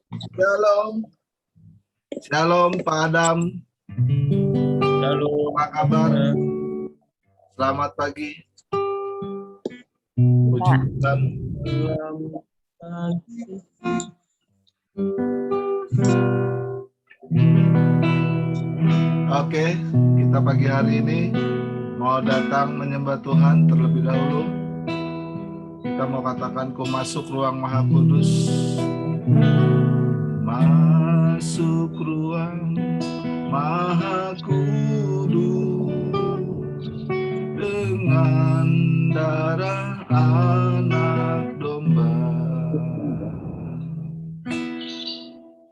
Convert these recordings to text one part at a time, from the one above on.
Shalom. Shalom Pak Adam. Shalom. Apa kabar? Selamat pagi. Puji Tuhan. Oke, kita pagi hari ini mau datang menyembah Tuhan terlebih dahulu. Kita mau katakan, ku masuk ruang Maha Kudus. Masuk ruang Maha Kudus dengan darah anak domba.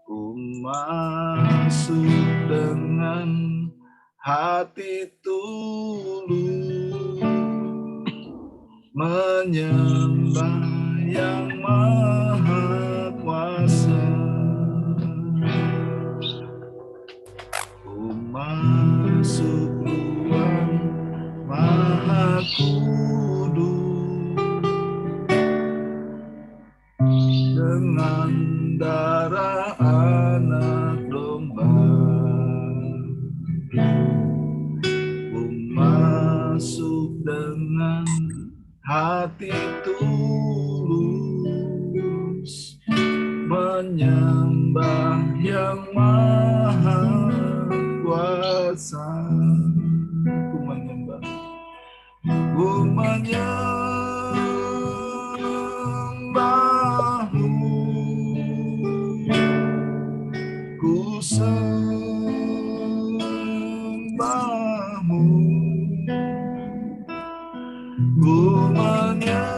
Ku masuk dengan hati tulus menyembah yang maha kuasa. Ku masuk ruang Maha Kudus dengan darah anak domba. Ku masuk dengan hati tulus menyembah yang maha kuasa. Ku menyembah, ku menyembahmu, ku sembahmu, ku menyembahmu,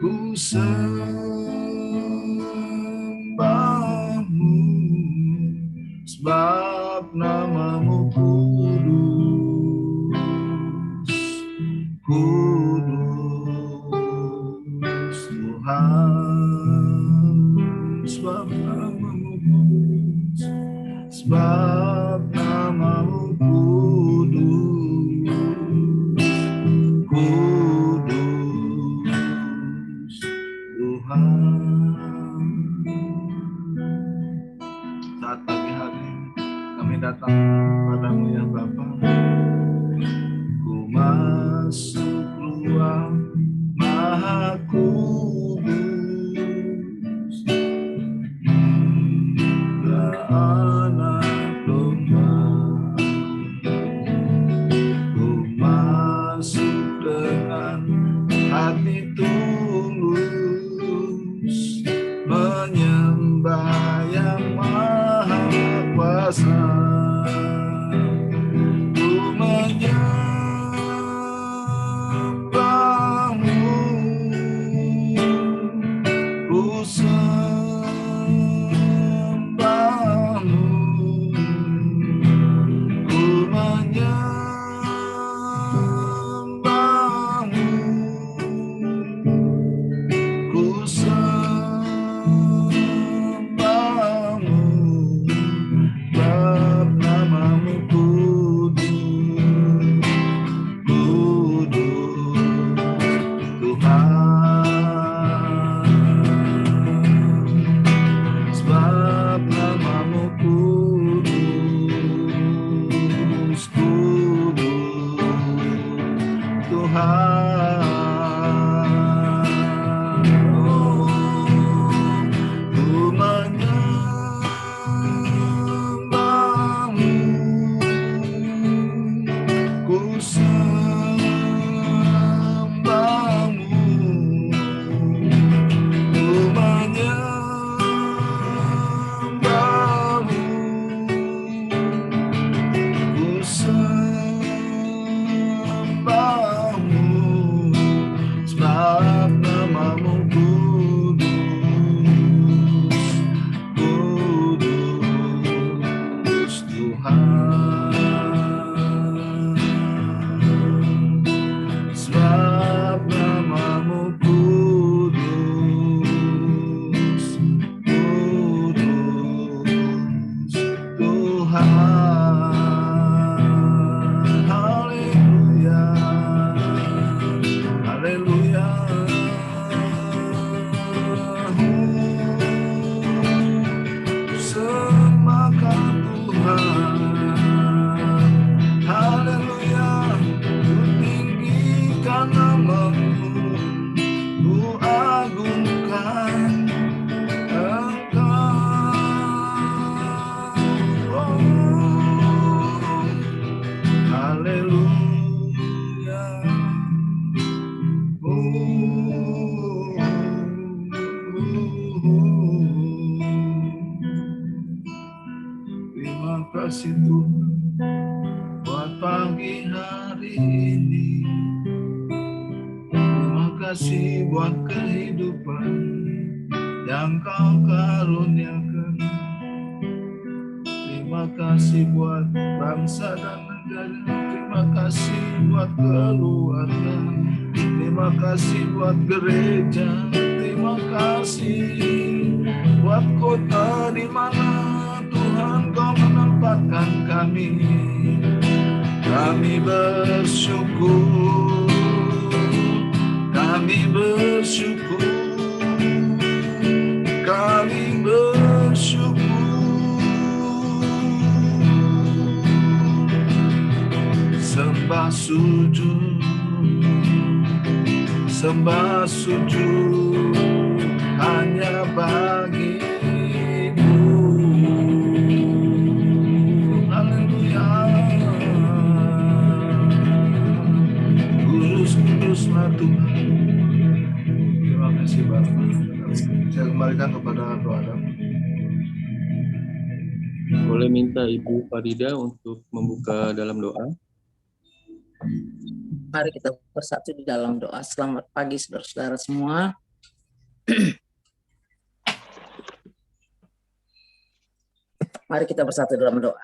ku sembahmu, sebab namamu kudus, kudus Tuhan, sebab namamu kudus, sebab namamu kudus, kudus Tuhan. Saat pagi hari kami datang padamu ya Bapa. Ku masuk ruang Maha Kudus, anak domba. Ku masuk dengan hati tulus menyembah yang maha kuasa. Ku menyembahmu, ku sembahmu, ku menyembahmu, ku sembahmu, sebab namamu kudus, kudus Tuhan, sebab namamu kudus, kudus Tuhan. Oh, ku menyembahmu, ku sembahmu, ku menyembahmu, ku sembahmu, kasih buat kehidupan yang Kau karuniakan. Terima kasih buat bangsa dan negara. Terima kasih buat keluarga. Terima kasih buat gereja. Terima kasih buat kota di mana Tuhan Kau menempatkan kami. Kami bersyukur. Kami bersyukur. Kami bersyukur. Sembah sujud, sembah sujud hanya bagimu. Haleluya. Kudus-kuduslah Tuhan. Terima kasih Bapak. Saya kembalikan kepada Bro Adam. Boleh minta Ibu Farida untuk membuka dalam doa. Mari kita bersatu di dalam doa. Selamat pagi saudara-saudara semua. Mari kita bersatu dalam doa.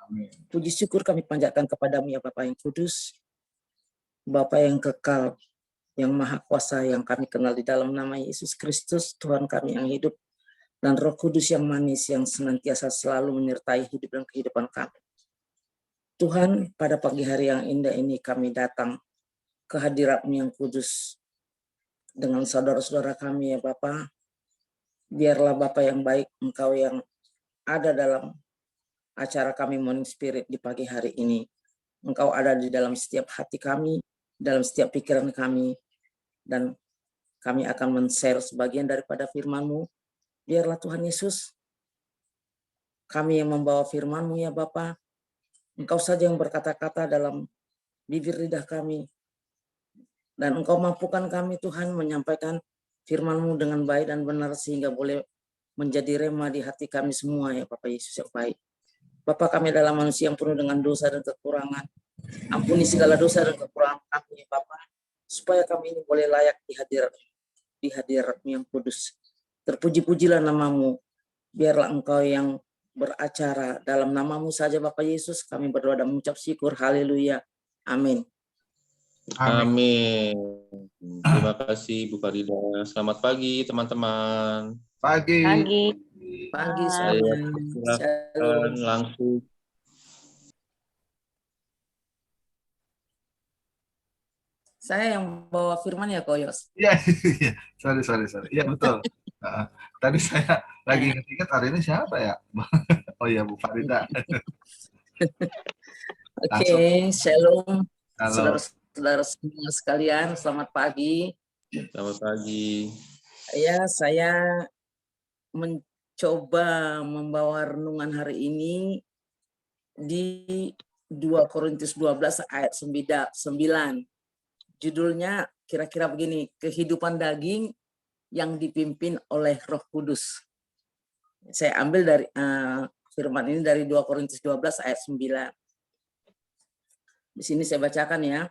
Amin. Puji syukur kami panjatkan kepadamu ya Bapa yang kudus, Bapa yang kekal, yang maha kuasa, yang kami kenal di dalam nama Yesus Kristus, Tuhan kami yang hidup, dan Roh Kudus yang manis yang senantiasa selalu menyertai hidup dan kehidupan kami. Tuhan, pada pagi hari yang indah ini kami datang ke hadirat-Mu yang kudus dengan saudara-saudara kami ya Bapa. Biarlah Bapa yang baik, Engkau yang ada dalam acara kami Morning Spirit di pagi hari ini. Engkau ada di dalam setiap hati kami, dalam setiap pikiran kami, dan kami akan men-share sebagian daripada firman-Mu. Biarlah Tuhan Yesus, kami yang membawa firman-Mu ya Bapa, Engkau saja yang berkata-kata dalam bibir lidah kami. Dan Engkau mampukan kami Tuhan menyampaikan firman-Mu dengan baik dan benar sehingga boleh menjadi rema di hati kami semua ya Bapak Yesus yang baik. Bapak, kami adalah manusia yang penuh dengan dosa dan kekurangan. Ampuni segala dosa dan kekurangan kami ya Bapak, supaya kami ini boleh layak di hadirat-Mu yang kudus. Terpuji-pujilah nama-Mu. Biarlah Engkau yang beracara, dalam nama-Mu saja Bapak Yesus kami berdoa dan mengucap syukur. Haleluya. Amin. Amin. Terima kasih Bu Farida. Selamat pagi teman-teman. Pagi. Pagi Saya semua. silakan langsung. Saya yang bawa firman ya Koyos. Iya, sorry. Iya betul. Tadi saya lagi ingat hari ini siapa ya? Oh iya, Bu Farida. Oke, shalom. Halo. Saudara-saudara semua sekalian, selamat pagi. Selamat pagi. Ya, saya mencoba membawa renungan hari ini di 2 Korintus 12 ayat 9. Judulnya kira-kira begini, kehidupan daging yang dipimpin oleh Roh Kudus. Saya ambil dari firman ini dari 2 Korintus 12 ayat 9. Di sini saya bacakan ya.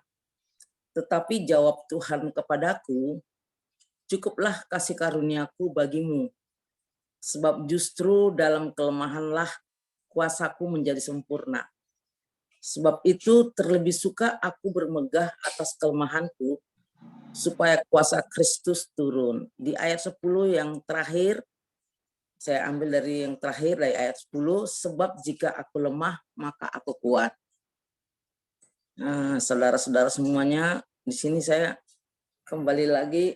Tetapi jawab Tuhan kepadaku, cukuplah kasih karuniaku bagimu, sebab justru dalam kelemahanlah kuasaku menjadi sempurna. Sebab itu terlebih suka aku bermegah atas kelemahanku, supaya kuasa Kristus turun. Di ayat 10 yang terakhir, saya ambil dari yang terakhir, dari ayat 10, sebab jika aku lemah, maka aku kuat. Nah, saudara-saudara semuanya, di sini saya kembali lagi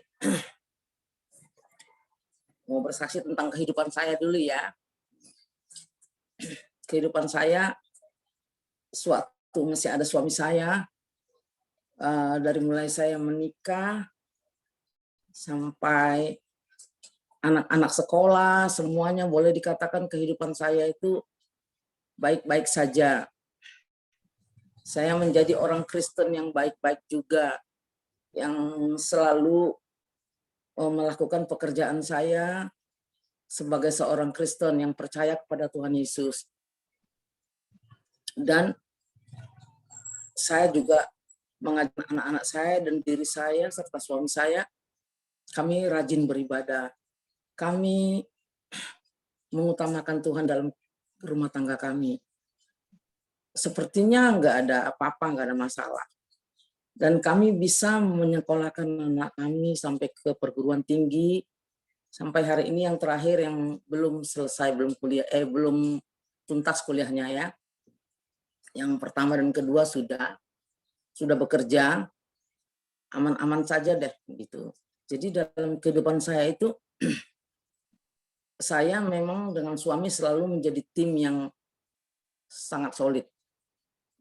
mau bersaksi tentang kehidupan saya dulu ya. Kehidupan saya, suatu masih ada suami saya, dari mulai saya menikah sampai anak-anak sekolah, semuanya boleh dikatakan kehidupan saya itu baik-baik saja. Saya menjadi orang Kristen yang baik-baik juga, yang selalu melakukan pekerjaan saya sebagai seorang Kristen yang percaya kepada Tuhan Yesus. Dan saya juga mengajar anak-anak saya dan diri saya serta suami saya, kami rajin beribadah. Kami mengutamakan Tuhan dalam rumah tangga kami. Sepertinya nggak ada apa-apa, nggak ada masalah. Dan kami bisa menyekolahkan anak kami sampai ke perguruan tinggi, sampai hari ini yang terakhir yang belum selesai, belum tuntas kuliahnya ya. Yang pertama dan kedua sudah bekerja, aman-aman saja deh gitu. Jadi dalam kehidupan saya itu, saya memang dengan suami selalu menjadi tim yang sangat solid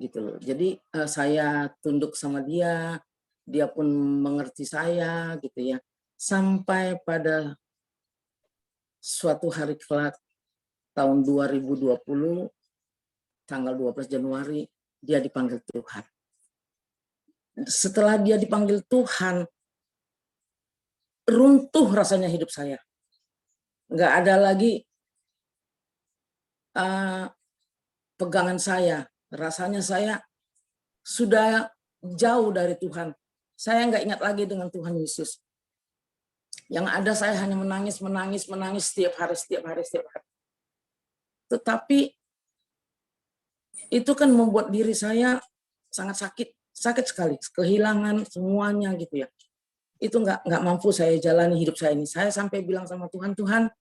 gitu loh. Jadi saya tunduk sama dia, dia pun mengerti saya gitu ya. Sampai pada suatu hari kelak tahun 2020 tanggal 12 Januari dia dipanggil Tuhan. Setelah dia dipanggil Tuhan, runtuh rasanya hidup saya. Nggak ada lagi pegangan saya. Rasanya saya sudah jauh dari Tuhan. Saya nggak ingat lagi dengan Tuhan Yesus. Yang ada saya hanya menangis setiap hari. Tetapi itu kan membuat diri saya sangat sakit sekali, kehilangan semuanya gitu ya. Itu nggak mampu saya jalani hidup saya ini. Saya sampai bilang sama Tuhan, Tuhan,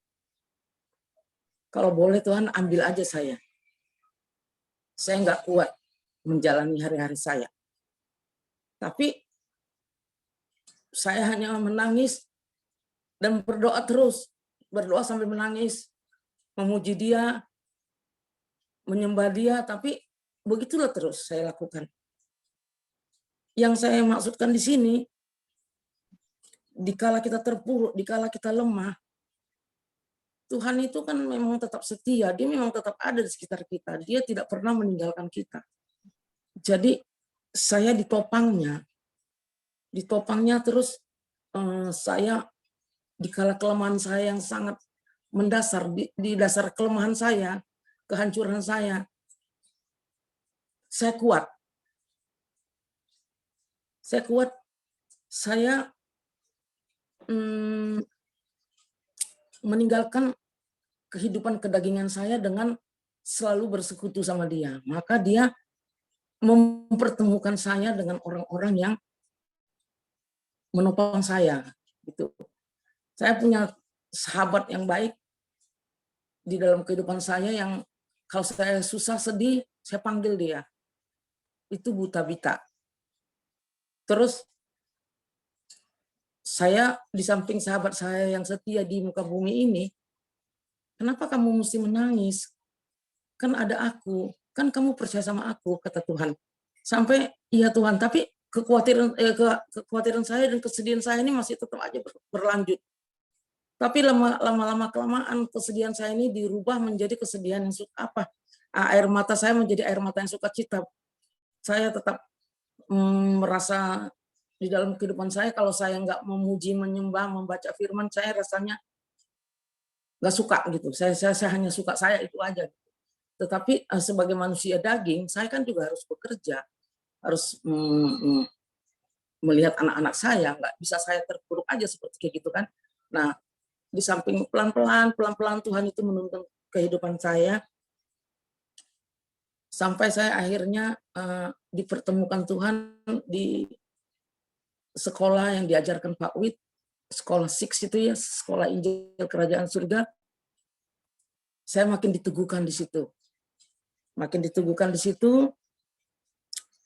kalau boleh Tuhan ambil aja saya. Saya nggak kuat menjalani hari-hari saya. Tapi saya hanya menangis dan berdoa terus. Berdoa sambil menangis. Memuji dia, menyembah dia, tapi begitulah terus saya lakukan. Yang saya maksudkan di sini, dikala kita terpuruk, dikala kita lemah, Tuhan itu kan memang tetap setia, dia memang tetap ada di sekitar kita, dia tidak pernah meninggalkan kita. Jadi saya ditopangnya terus saya dikala kelemahan saya yang sangat mendasar, di dasar kelemahan saya, kehancuran saya kuat. Saya meninggalkan kehidupan kedagingan saya dengan selalu bersekutu sama dia. Maka dia mempertemukan saya dengan orang-orang yang menopang saya. Gitu. Saya punya sahabat yang baik di dalam kehidupan saya yang kalau saya susah, sedih, saya panggil dia. Itu Buta Bita. Terus saya di samping sahabat saya yang setia di muka bumi ini, kenapa kamu mesti menangis? Kan ada aku, kan kamu percaya sama aku, kata Tuhan. Sampai, iya Tuhan, tapi kekhawatiran saya dan kesedihan saya ini masih tetap aja berlanjut. Tapi lama-lama kelamaan kesedihan saya ini dirubah menjadi kesedihan yang air mata saya menjadi air mata yang sukacita. Saya tetap merasa di dalam kehidupan saya kalau saya nggak memuji, menyembah, membaca firman, saya rasanya nggak suka gitu. Saya hanya suka saya itu aja. Tetapi sebagai manusia daging, saya kan juga harus bekerja, harus melihat anak-anak saya, nggak bisa saya terpuruk aja seperti kayak gitu kan. Nah, di samping pelan-pelan Tuhan itu menuntun kehidupan saya, sampai saya akhirnya dipertemukan Tuhan di sekolah yang diajarkan Pak Wid, sekolah Six itu ya, sekolah Injil Kerajaan Surga. Saya makin diteguhkan di situ.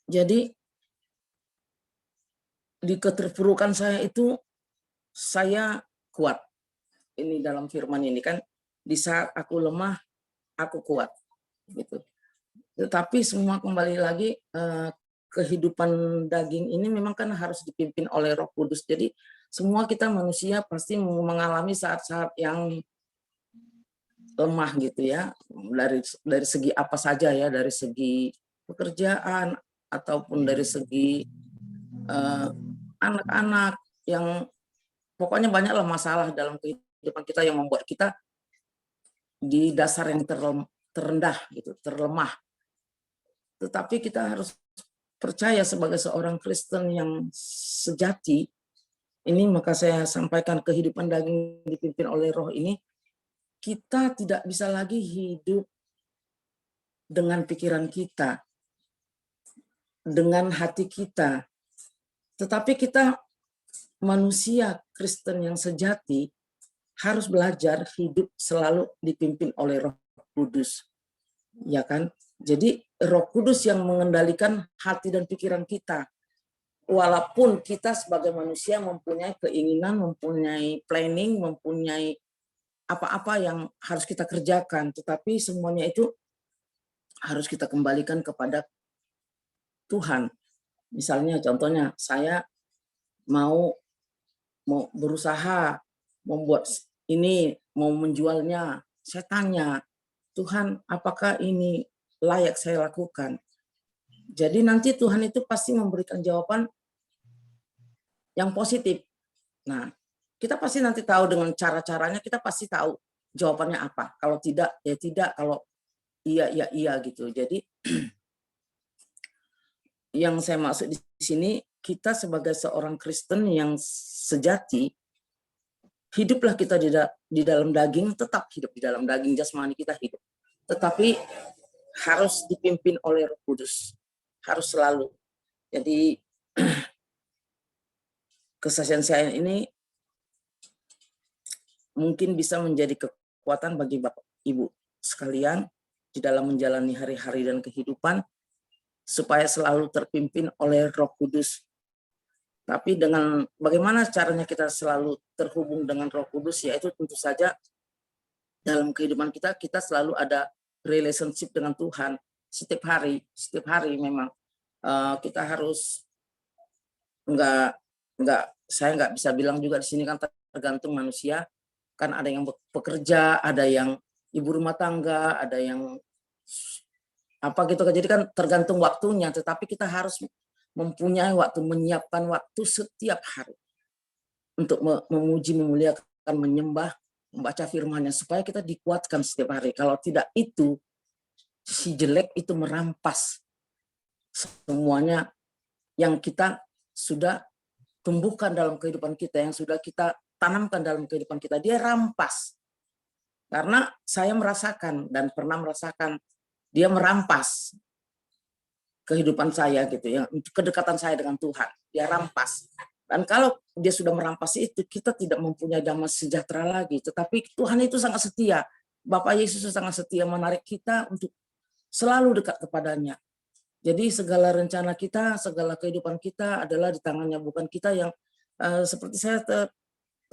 Jadi di keterpurukan saya itu saya kuat. Ini dalam firman ini kan, di saat aku lemah, aku kuat. Gitu. Tetapi semua kembali lagi kehidupan daging ini memang kan harus dipimpin oleh Roh Kudus. Jadi semua kita manusia pasti mengalami saat-saat yang lemah gitu ya, dari segi apa saja ya, dari segi pekerjaan ataupun dari segi anak-anak, yang pokoknya banyaklah masalah dalam kehidupan kita yang membuat kita di dasar yang terendah gitu, terlemah. Tetapi kita harus percaya sebagai seorang Kristen yang sejati, ini maka saya sampaikan kehidupan daging dipimpin oleh roh ini, kita tidak bisa lagi hidup dengan pikiran kita, dengan hati kita. Tetapi kita manusia Kristen yang sejati harus belajar hidup selalu dipimpin oleh Roh Kudus. Ya kan? Jadi Roh Kudus yang mengendalikan hati dan pikiran kita. Walaupun kita sebagai manusia mempunyai keinginan, mempunyai planning, mempunyai apa-apa yang harus kita kerjakan, tetapi semuanya itu harus kita kembalikan kepada Tuhan. Misalnya contohnya saya mau berusaha membuat ini, mau menjualnya, saya tanya, Tuhan, apakah ini layak saya lakukan? Jadi nanti Tuhan itu pasti memberikan jawaban yang positif. Nah, kita pasti nanti tahu dengan cara-caranya, kita pasti tahu jawabannya apa. Kalau tidak, ya tidak. Kalau iya, ya iya gitu. Jadi yang saya maksud di sini, kita sebagai seorang Kristen yang sejati, hiduplah kita di dalam daging, tetap hidup di dalam daging, jasmani kita hidup. Tetapi harus dipimpin oleh Roh Kudus. Harus selalu. Jadi kesaksian saya ini mungkin bisa menjadi kekuatan bagi Bapak Ibu sekalian di dalam menjalani hari-hari dan kehidupan, supaya selalu terpimpin oleh Roh Kudus. Tapi dengan bagaimana caranya kita selalu terhubung dengan Roh Kudus, yaitu tentu saja dalam kehidupan kita selalu ada relationship dengan Tuhan setiap hari memang kita harus saya nggak bisa bilang juga di sini kan tergantung manusia, kan ada yang bekerja, ada yang ibu rumah tangga, ada yang apa gitu kan, jadi kan tergantung waktunya, tetapi kita harus mempunyai waktu, menyiapkan waktu setiap hari untuk memuji, memuliakan, menyembah, membaca firman-Nya supaya kita dikuatkan setiap hari. Kalau tidak itu, si jelek itu merampas semuanya yang kita sudah tumbuhkan dalam kehidupan kita, yang sudah kita tanamkan dalam kehidupan kita, dia rampas. Karena saya merasakan dan pernah merasakan dia merampas kehidupan saya gitu ya, kedekatan saya dengan Tuhan, dia rampas. Dan kalau dia sudah merampas itu, kita tidak mempunyai damai sejahtera lagi. Tetapi Tuhan itu sangat setia. Bapak Yesus sangat setia menarik kita untuk selalu dekat kepadanya. Jadi segala rencana kita, segala kehidupan kita adalah di tangannya, bukan kita yang seperti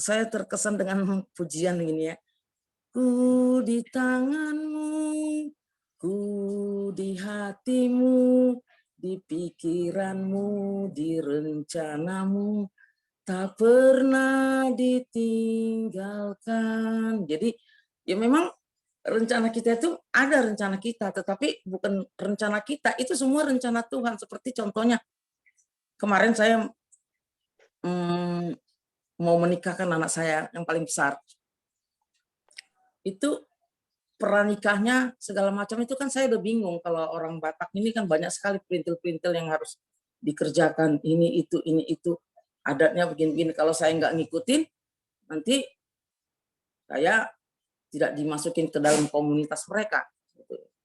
saya terkesan dengan pujian ini ya. Ku di tanganmu, ku di hatimu, di pikiranmu, di rencanamu, tak pernah ditinggalkan. Jadi ya memang rencana kita itu ada rencana kita, tetapi bukan rencana kita, itu semua rencana Tuhan. Seperti contohnya kemarin saya mau menikahkan anak saya yang paling besar. Itu pernikahnya segala macam itu kan saya udah bingung. Kalau orang Batak ini kan banyak sekali perintil-perintil yang harus dikerjakan, ini itu adatnya begini-begini. Kalau saya nggak ngikutin, nanti saya tidak dimasukin ke dalam komunitas mereka.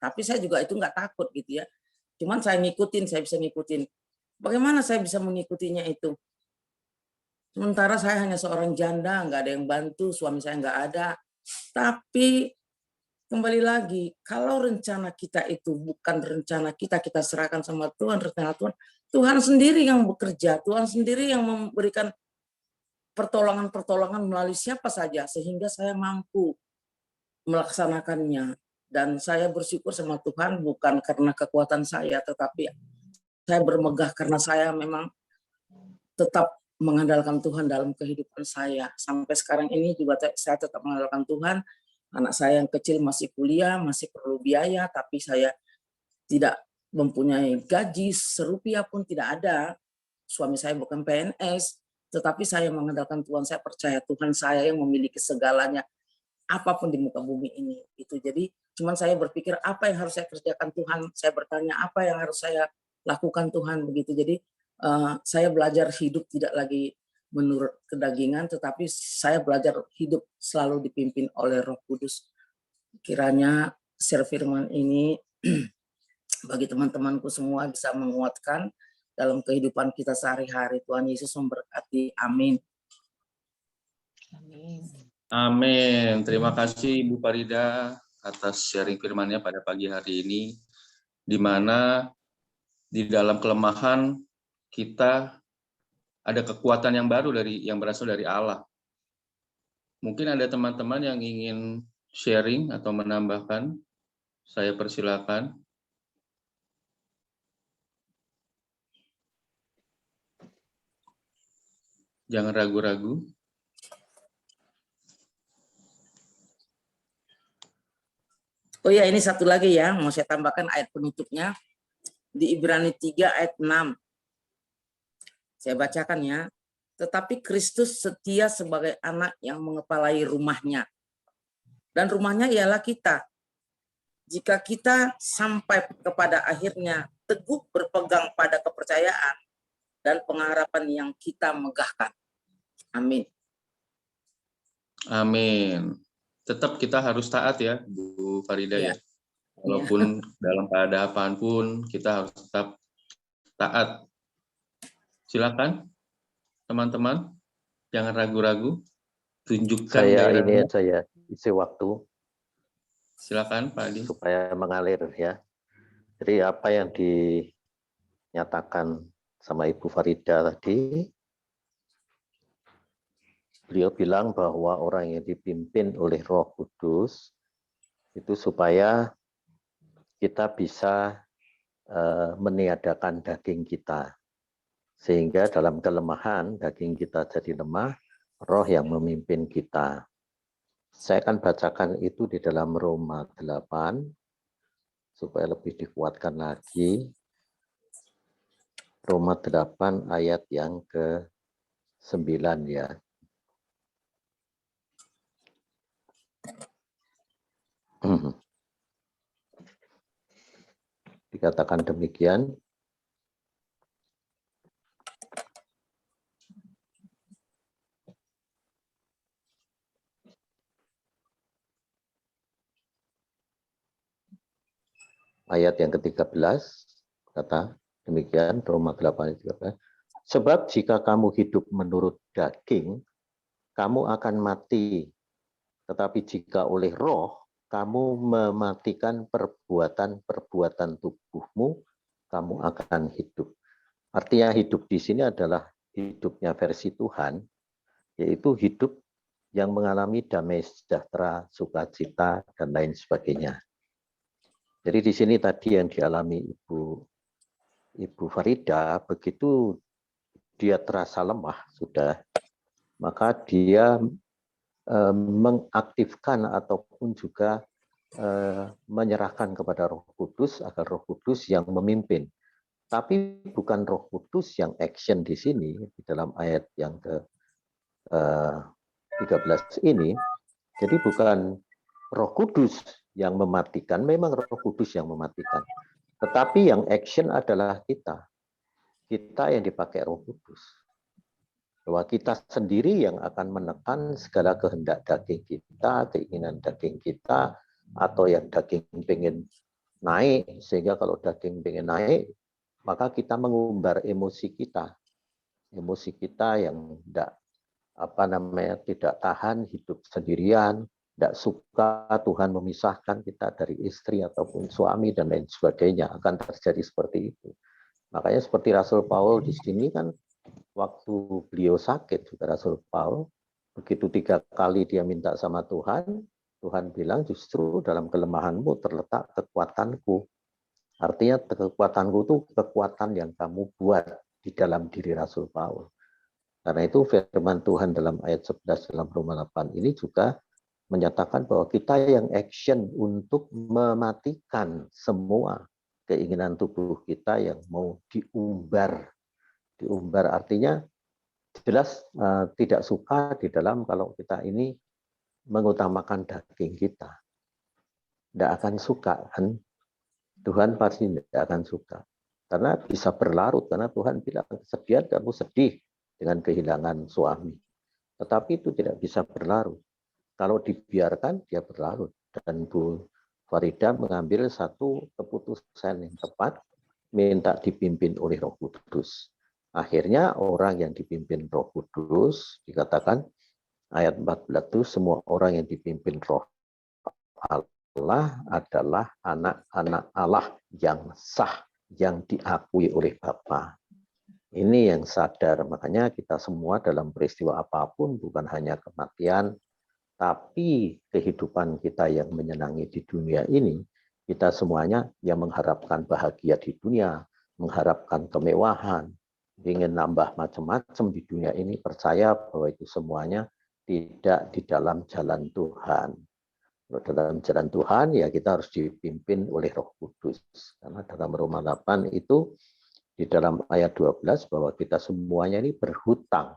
Tapi saya juga itu nggak takut gitu ya. Cuman saya bisa ngikutin. Bagaimana saya bisa mengikutinya itu? Sementara saya hanya seorang janda, nggak ada yang bantu, suami saya nggak ada. Tapi kembali lagi, kalau rencana kita itu bukan rencana kita serahkan sama Tuhan, rencana Tuhan, Tuhan sendiri yang bekerja, Tuhan sendiri yang memberikan pertolongan melalui siapa saja, sehingga saya mampu melaksanakannya. Dan saya bersyukur sama Tuhan bukan karena kekuatan saya, tetapi saya bermegah karena saya memang tetap mengandalkan Tuhan dalam kehidupan saya. Sampai sekarang ini juga saya tetap mengandalkan Tuhan. Anak saya yang kecil masih kuliah, masih perlu biaya, tapi saya tidak mempunyai gaji, serupiah pun tidak ada. Suami saya bukan PNS, tetapi saya mengandalkan Tuhan. Saya percaya Tuhan saya yang memiliki segalanya, apapun di muka bumi ini. Itu jadi cuman saya berpikir apa yang harus saya kerjakan Tuhan. Saya bertanya apa yang harus saya lakukan Tuhan begitu. Jadi saya belajar hidup tidak lagi menurut kedagingan, tetapi saya belajar hidup selalu dipimpin oleh Roh Kudus. Kiranya share firman ini bagi teman-temanku semua bisa menguatkan dalam kehidupan kita sehari-hari. Tuhan Yesus memberkati. Amin. Amin. Amin. Terima kasih Bu Farida atas sharing firman-Nya pada pagi hari ini, di mana di dalam kelemahan kita ada kekuatan yang baru yang berasal dari Allah. Mungkin ada teman-teman yang ingin sharing atau menambahkan, saya persilakan. Jangan ragu-ragu. Oh ya, ini satu lagi ya, mau saya tambahkan ayat penutupnya. Di Ibrani 3 ayat 6. Saya bacakan ya. Tetapi Kristus setia sebagai anak yang mengepalai rumahnya. Dan rumahnya ialah kita. Jika kita sampai kepada akhirnya teguh berpegang pada kepercayaan dan pengharapan yang kita megahkan. Amin. Amin. Tetap kita harus taat ya, Bu Farida ya. Walaupun dalam keadaan apapun, kita harus tetap taat. Silakan, teman-teman. Jangan ragu-ragu. Tunjukkan Ini saya isi waktu. Silakan, Pak Adi. Supaya mengalir ya. Jadi apa yang dinyatakan sama Ibu Farida tadi, beliau bilang bahwa orang yang dipimpin oleh Roh Kudus itu supaya kita bisa meniadakan daging kita. Sehingga dalam kelemahan daging kita jadi lemah, roh yang memimpin kita. Saya akan bacakan itu di dalam Roma 8 supaya lebih dikuatkan lagi. Roma 8 ayat yang ke-9 ya. Dikatakan demikian. Ayat yang ke-13 kata demikian, Roma 8 ayat 13. Sebab jika kamu hidup menurut daging, kamu akan mati. Tetapi jika oleh roh, kamu mematikan perbuatan-perbuatan tubuhmu, kamu akan hidup. Artinya hidup di sini adalah hidupnya versi Tuhan, yaitu hidup yang mengalami damai sejahtera, sukacita, dan lain sebagainya. Jadi di sini tadi yang dialami Ibu Farida, begitu dia terasa lemah sudah, maka dia mengaktifkan ataupun juga menyerahkan kepada Roh Kudus agar Roh Kudus yang memimpin. Tapi bukan Roh Kudus yang action di sini di dalam ayat yang ke-13 ini. Jadi bukan Roh Kudus yang mematikan, memang Roh Kudus yang mematikan. Tetapi yang action adalah kita. Kita yang dipakai Roh Kudus. Bahwa kita sendiri yang akan menekan segala kehendak daging kita, keinginan daging kita, atau yang daging pengen naik, sehingga kalau daging pengen naik, maka kita mengumbar emosi kita. Emosi kita yang tidak tahan hidup sendirian, tidak suka Tuhan memisahkan kita dari istri ataupun suami dan lain sebagainya, akan terjadi seperti itu. Makanya seperti Rasul Paul di sini kan, waktu beliau sakit juga Rasul Paul, begitu 3 kali dia minta sama Tuhan, Tuhan bilang justru dalam kelemahanmu terletak kekuatanku. Artinya kekuatanku itu kekuatan yang kamu buat di dalam diri Rasul Paul. Karena itu firman Tuhan dalam ayat 11 dalam Roma 8 ini juga menyatakan bahwa kita yang action untuk mematikan semua keinginan tubuh kita yang mau diumbar. Diumbar artinya jelas tidak suka di dalam kalau kita ini mengutamakan daging kita. Tidak akan suka kan? Tuhan pasti tidak akan suka. Karena bisa berlarut, karena Tuhan bilang, sedih kamu sedih dengan kehilangan suami. Tetapi itu tidak bisa berlarut. Kalau dibiarkan, dia berlarut. Dan Bu Farida mengambil satu keputusan yang tepat, minta dipimpin oleh Roh Kudus. Akhirnya orang yang dipimpin Roh Kudus, dikatakan ayat 14 itu, semua orang yang dipimpin Roh Allah adalah anak-anak Allah yang sah, yang diakui oleh Bapa. Ini yang sadar, makanya kita semua dalam peristiwa apapun, bukan hanya kematian, tapi kehidupan kita yang menyenangi di dunia ini, kita semuanya yang mengharapkan bahagia di dunia, mengharapkan kemewahan, ingin nambah macam-macam di dunia ini, percaya bahwa itu semuanya tidak di dalam jalan Tuhan. Kalau dalam jalan Tuhan, ya kita harus dipimpin oleh Roh Kudus. Karena dalam Roma 8 itu, di dalam ayat 12, bahwa kita semuanya ini berhutang.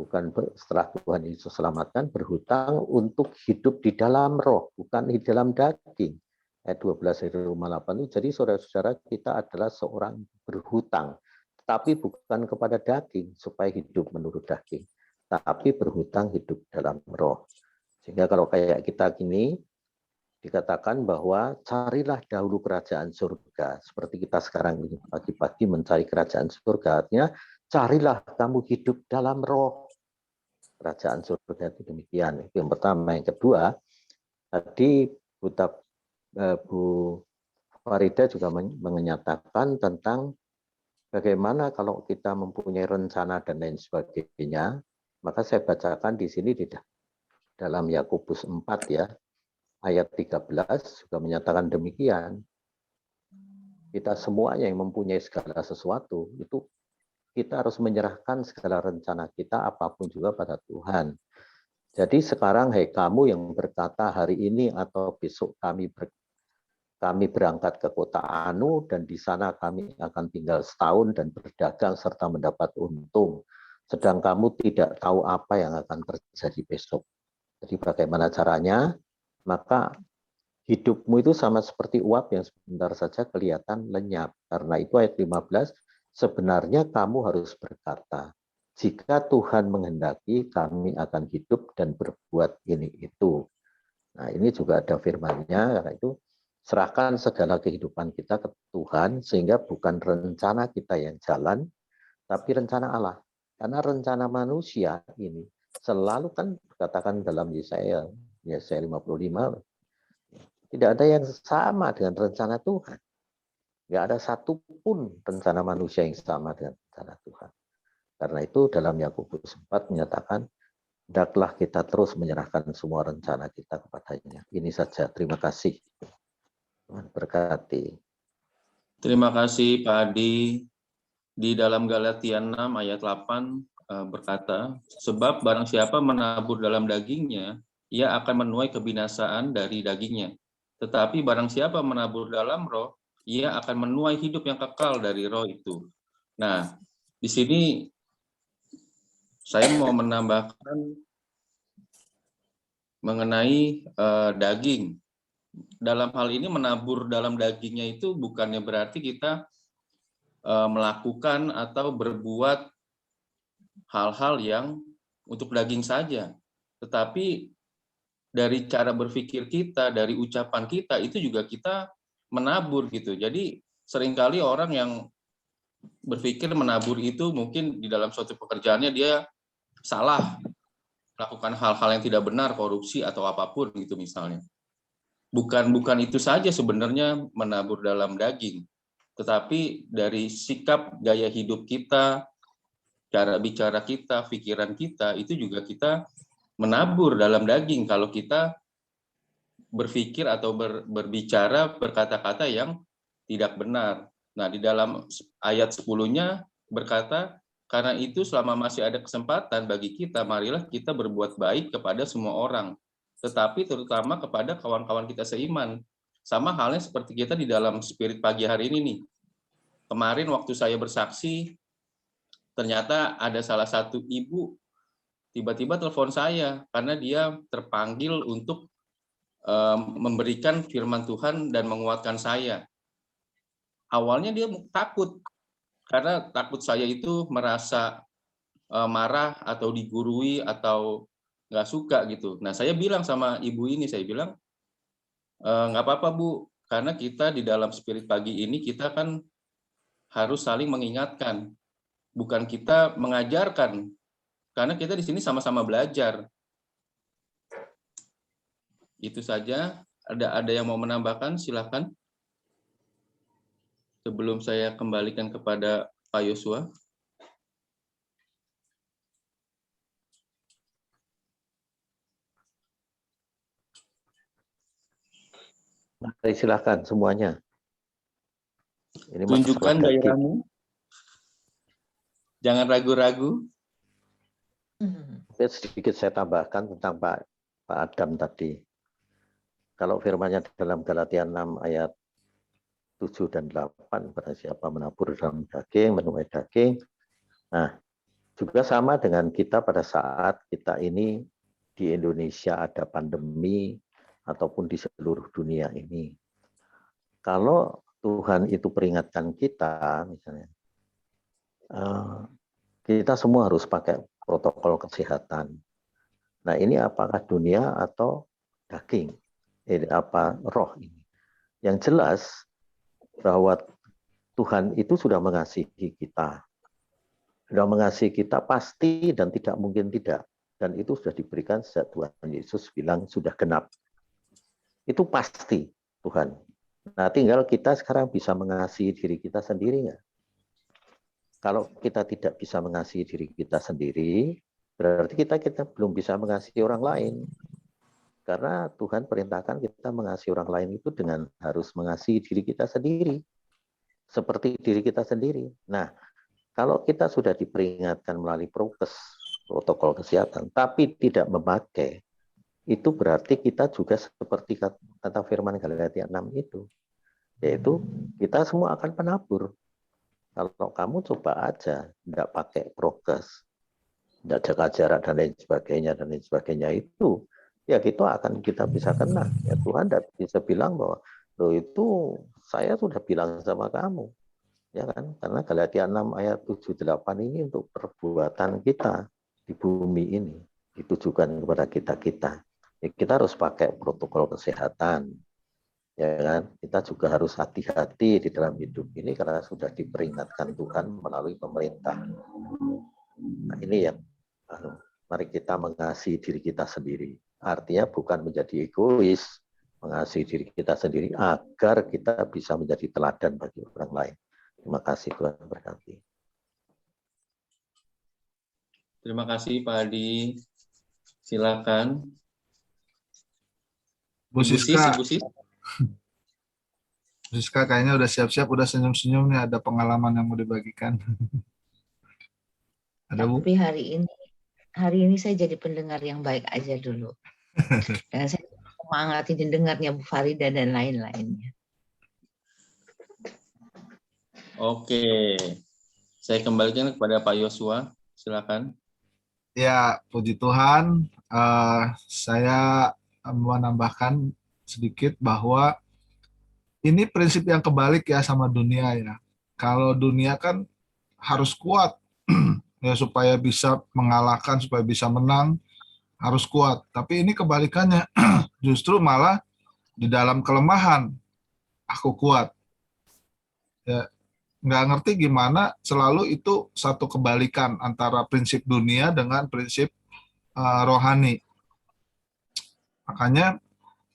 Bukan setelah Tuhan Yesus selamatkan, berhutang untuk hidup di dalam roh, bukan di dalam daging. Ayat 12 dari Roma 8 itu, jadi saudara-saudara kita adalah seorang berhutang. Tapi bukan kepada daging, supaya hidup menurut daging. Tapi berhutang hidup dalam roh. Sehingga kalau kayak kita gini, dikatakan bahwa carilah dahulu kerajaan surga. Seperti kita sekarang ini, pagi-pagi mencari kerajaan surga. Artinya, carilah kamu hidup dalam roh. Kerajaan surga itu demikian. Itu yang pertama. Yang kedua, tadi Bu Farida juga menyatakan tentang bagaimana kalau kita mempunyai rencana dan lain sebagainya. Maka saya bacakan di sini di dalam Yakobus 4 ya, ayat 13 juga menyatakan demikian. Kita semuanya yang mempunyai segala sesuatu, itu kita harus menyerahkan segala rencana kita apapun juga pada Tuhan. Jadi sekarang, hei kamu yang berkata hari ini atau besok kami berangkat ke kota Anu dan di sana kami akan tinggal setahun dan berdagang serta mendapat untung. Sedang kamu tidak tahu apa yang akan terjadi besok. Jadi bagaimana caranya? Maka hidupmu itu sama seperti uap yang sebentar saja kelihatan lenyap. Karena itu ayat 15, sebenarnya kamu harus berkata, jika Tuhan menghendaki, kami akan hidup dan berbuat ini itu. Nah ini juga ada firman-Nya, karena itu serahkan segala kehidupan kita ke Tuhan, sehingga bukan rencana kita yang jalan, tapi rencana Allah. Karena rencana manusia ini selalu kan dikatakan dalam Yesaya 55, tidak ada yang sama dengan rencana Tuhan. Tidak ada satupun rencana manusia yang sama dengan rencana Tuhan. Karena itu dalam Yakobus 4 menyatakan, hendaklah kita terus menyerahkan semua rencana kita kepadanya. Ini saja, terima kasih. Tuhan berkati. Terima kasih Pak Adi. Di dalam Galatia 6 ayat 8 berkata, sebab barang siapa menabur dalam dagingnya, ia akan menuai kebinasaan dari dagingnya. Tetapi barang siapa menabur dalam roh, ia akan menuai hidup yang kekal dari roh itu. Nah, di sini saya mau menambahkan mengenai daging. Dalam hal ini menabur dalam dagingnya itu bukannya berarti kita melakukan atau berbuat hal-hal yang untuk daging saja. Tetapi dari cara berpikir kita, dari ucapan kita, itu juga kita menabur gitu. Jadi seringkali orang yang berpikir menabur itu mungkin di dalam suatu pekerjaannya dia salah, melakukan hal-hal yang tidak benar, korupsi atau apapun gitu misalnya. Bukan itu saja sebenarnya menabur dalam daging, tetapi dari sikap gaya hidup kita, cara bicara kita, pikiran kita, itu juga kita menabur dalam daging kalau kita berpikir atau berbicara, berkata-kata yang tidak benar. Nah, di dalam ayat 10-nya berkata, karena itu selama masih ada kesempatan bagi kita, marilah kita berbuat baik kepada semua orang, tetapi terutama kepada kawan-kawan kita seiman. Sama halnya seperti kita di dalam spirit pagi hari ini nih. Kemarin waktu saya bersaksi, ternyata ada salah satu ibu tiba-tiba telepon saya karena dia terpanggil untuk memberikan firman Tuhan dan menguatkan saya. awalnya dia takut, karena takut saya itu merasa marah atau digurui atau nggak suka gitu. Nah, saya bilang sama ibu ini, saya bilang, nggak apa-apa Bu, karena kita di dalam spirit pagi ini kita kan harus saling mengingatkan, bukan kita mengajarkan, karena kita di sini sama-sama belajar. Itu saja. Ada yang mau menambahkan? Silakan. Sebelum saya kembalikan kepada Pak Yosua. Mari silakan semuanya. Ini Tunjukkan masalah daging. gairahmu. Jangan ragu-ragu. Sedikit saya tambahkan tentang Pak Adam tadi. Kalau firman-Nya dalam Galatia 6 ayat 7 dan 8, pada siapa menabur dalam daging, menuai daging. Nah, juga sama dengan kita pada saat kita ini di Indonesia ada pandemi, ataupun di seluruh dunia ini. Kalau Tuhan itu peringatkan kita, misalnya, kita semua harus pakai protokol kesehatan. Nah, ini apakah dunia atau daging? Ini apa roh ini? Yang jelas bahwa Tuhan itu sudah mengasihi kita. Sudah mengasihi kita pasti dan tidak mungkin tidak. Dan itu sudah diberikan sejak Tuhan Yesus bilang sudah genap. Itu pasti Tuhan. Nah, tinggal kita sekarang bisa mengasihi diri kita sendiri nggak? Kalau kita tidak bisa mengasihi diri kita sendiri, berarti kita belum bisa mengasihi orang lain. Karena Tuhan perintahkan kita mengasihi orang lain itu dengan harus mengasihi diri kita sendiri. Seperti diri kita sendiri. Nah, kalau kita sudah diperingatkan melalui prokes, protokol kesehatan, tapi tidak memakai, itu berarti kita juga seperti kata firman Galatia 6 itu. Yaitu kita semua akan penabur. Kalau kamu coba aja, tidak pakai prokes, tidak jaga jarak dan lain sebagainya itu, ya kita bisa kena. Ya Tuhan tidak bisa bilang bahwa loh itu saya sudah bilang sama kamu. Ya kan? Karena Galatia 6 ayat 7-8 ini untuk perbuatan kita di bumi ini ditujukan kepada kita. Ya, kita harus pakai protokol kesehatan. Ya kan? Kita juga harus hati-hati di dalam hidup ini karena sudah diperingatkan Tuhan melalui pemerintah. Nah, ini yang mari kita mengasihi diri kita sendiri. Artinya bukan menjadi egois, mengasihi diri kita sendiri agar kita bisa menjadi teladan bagi orang lain. Terima kasih, Tuhan berkati. Terima kasih Pak Adi. Silakan. Bu Siska. Ibu Sis. Bu Siska kayaknya udah siap-siap, udah senyum-senyum nih, ada pengalaman yang mau dibagikan. Ada Bu? Tapi hari ini saya jadi pendengar yang baik aja dulu. Dan saya semangati dengarnya Bu Farida dan lain-lainnya. Oke. Saya kembalikan kepada Pak Yosua. Silakan. Ya, puji Tuhan. Saya mau menambahkan sedikit bahwa ini prinsip yang kebalik ya sama dunia ya. Kalau dunia kan harus kuat ya supaya bisa mengalahkan, supaya bisa menang, harus kuat. Tapi ini kebalikannya, justru malah di dalam kelemahan aku kuat. Ya, nggak ngerti gimana selalu itu satu kebalikan antara prinsip dunia dengan prinsip rohani. Makanya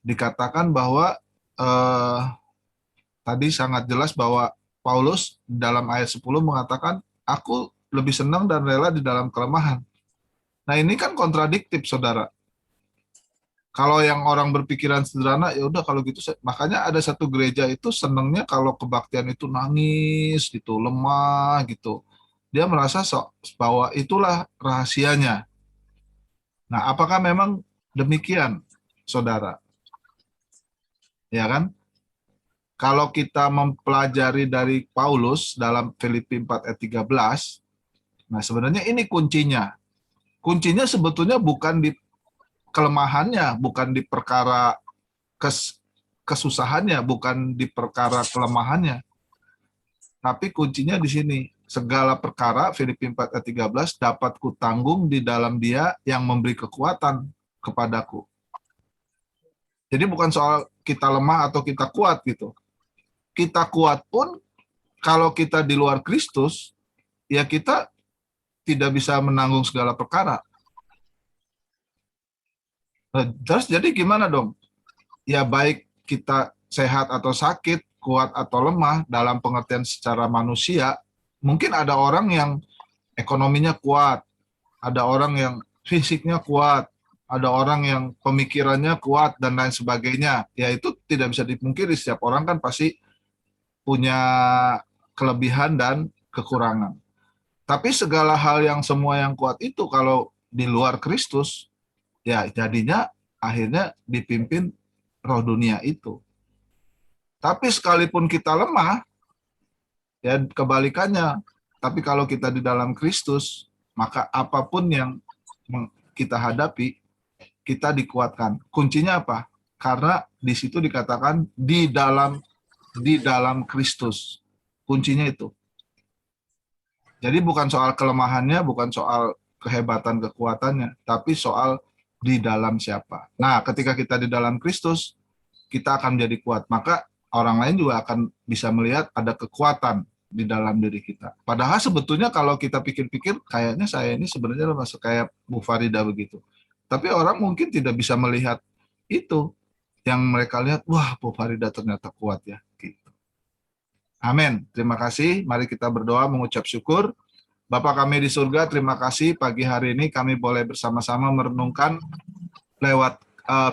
dikatakan bahwa tadi sangat jelas bahwa Paulus dalam ayat 10 mengatakan, aku lebih senang dan rela di dalam kelemahan. Nah ini kan kontradiktif, saudara. Kalau yang orang berpikiran sederhana, ya udah kalau gitu. Makanya ada satu gereja itu senangnya kalau kebaktian itu nangis, gitu, lemah, gitu. Dia merasa bahwa itulah rahasianya. Nah, apakah memang demikian, saudara? Ya kan? Kalau kita mempelajari dari Paulus dalam Filipi 4 ayat 13, nah sebenarnya ini kuncinya. Kuncinya sebetulnya bukan di kelemahannya, bukan di perkara kesusahannya, bukan di perkara kelemahannya. Tapi kuncinya di sini, segala perkara, Filipi 4 ayat 13, dapat kutanggung di dalam Dia yang memberi kekuatan kepadaku. Jadi bukan soal kita lemah atau kita kuat gitu. Kita kuat pun kalau kita di luar Kristus, ya kita tidak bisa menanggung segala perkara. Nah, terus jadi gimana dong? Ya baik kita sehat atau sakit, kuat atau lemah dalam pengertian secara manusia, mungkin ada orang yang ekonominya kuat, ada orang yang fisiknya kuat, ada orang yang pemikirannya kuat dan lain sebagainya. Ya itu tidak bisa dipungkiri, setiap orang kan pasti punya kelebihan dan kekurangan. Tapi segala hal yang semua yang kuat itu kalau di luar Kristus, ya jadinya akhirnya dipimpin roh dunia itu. Tapi sekalipun kita lemah, ya kebalikannya. Tapi kalau kita di dalam Kristus, maka apapun yang kita hadapi, kita dikuatkan. Kuncinya apa? Karena di situ dikatakan di dalam Kristus. Kuncinya itu. Jadi bukan soal kelemahannya, bukan soal kehebatan kekuatannya, tapi soal di dalam siapa. Nah, ketika kita di dalam Kristus, kita akan menjadi kuat. Maka orang lain juga akan bisa melihat ada kekuatan di dalam diri kita. Padahal sebetulnya kalau kita pikir-pikir, kayaknya saya ini sebenarnya masuk kayak Bu Farida begitu. Tapi orang mungkin tidak bisa melihat itu. Yang mereka lihat, wah Bu Farida ternyata kuat ya. Gitu. Amin. Terima kasih. Mari kita berdoa mengucap syukur. Bapa kami di surga, terima kasih pagi hari ini kami boleh bersama-sama merenungkan lewat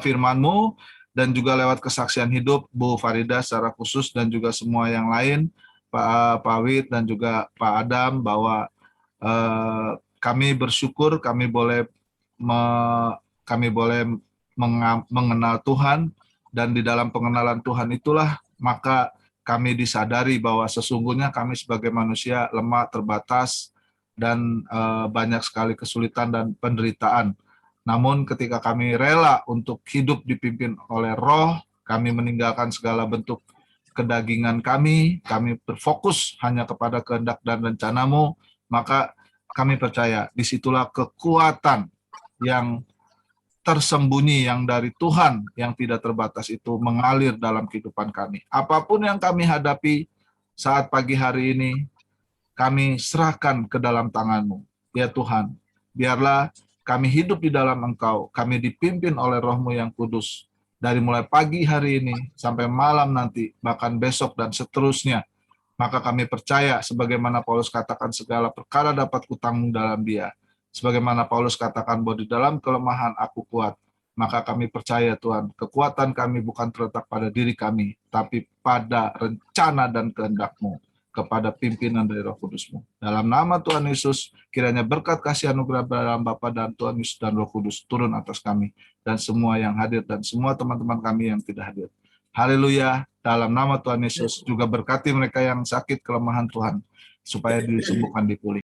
firman-Mu dan juga lewat kesaksian hidup Bu Farida secara khusus dan juga semua yang lain, Pak Wid dan juga Pak Adam, bahwa kami bersyukur kami boleh mengenal Tuhan, dan di dalam pengenalan Tuhan itulah maka kami disadari bahwa sesungguhnya kami sebagai manusia lemah, terbatas, dan banyak sekali kesulitan dan penderitaan. Namun ketika kami rela untuk hidup dipimpin oleh Roh, kami meninggalkan segala bentuk kedagingan kami berfokus hanya kepada kehendak dan rencana-Mu, maka kami percaya disitulah kekuatan yang tersembunyi yang dari Tuhan yang tidak terbatas itu mengalir dalam kehidupan kami. Apapun yang kami hadapi saat pagi hari ini, kami serahkan ke dalam tangan-Mu. Ya Tuhan, biarlah kami hidup di dalam Engkau, kami dipimpin oleh Roh-Mu yang kudus, dari mulai pagi hari ini sampai malam nanti, bahkan besok dan seterusnya. Maka kami percaya, sebagaimana Paulus katakan, segala perkara dapat kutanggung dalam Dia. Sebagaimana Paulus katakan bahwa di dalam kelemahan aku kuat, maka kami percaya Tuhan, kekuatan kami bukan terletak pada diri kami, tapi pada rencana dan kehendak-Mu, kepada pimpinan dari Roh Kudus-Mu. Dalam nama Tuhan Yesus, kiranya berkat kasih anugerah dalam Bapa dan Tuhan Yesus dan Roh Kudus turun atas kami, dan semua yang hadir, dan semua teman-teman kami yang tidak hadir. Haleluya, dalam nama Tuhan Yesus, juga berkati mereka yang sakit kelemahan Tuhan, supaya disembuhkan, dipulihkan.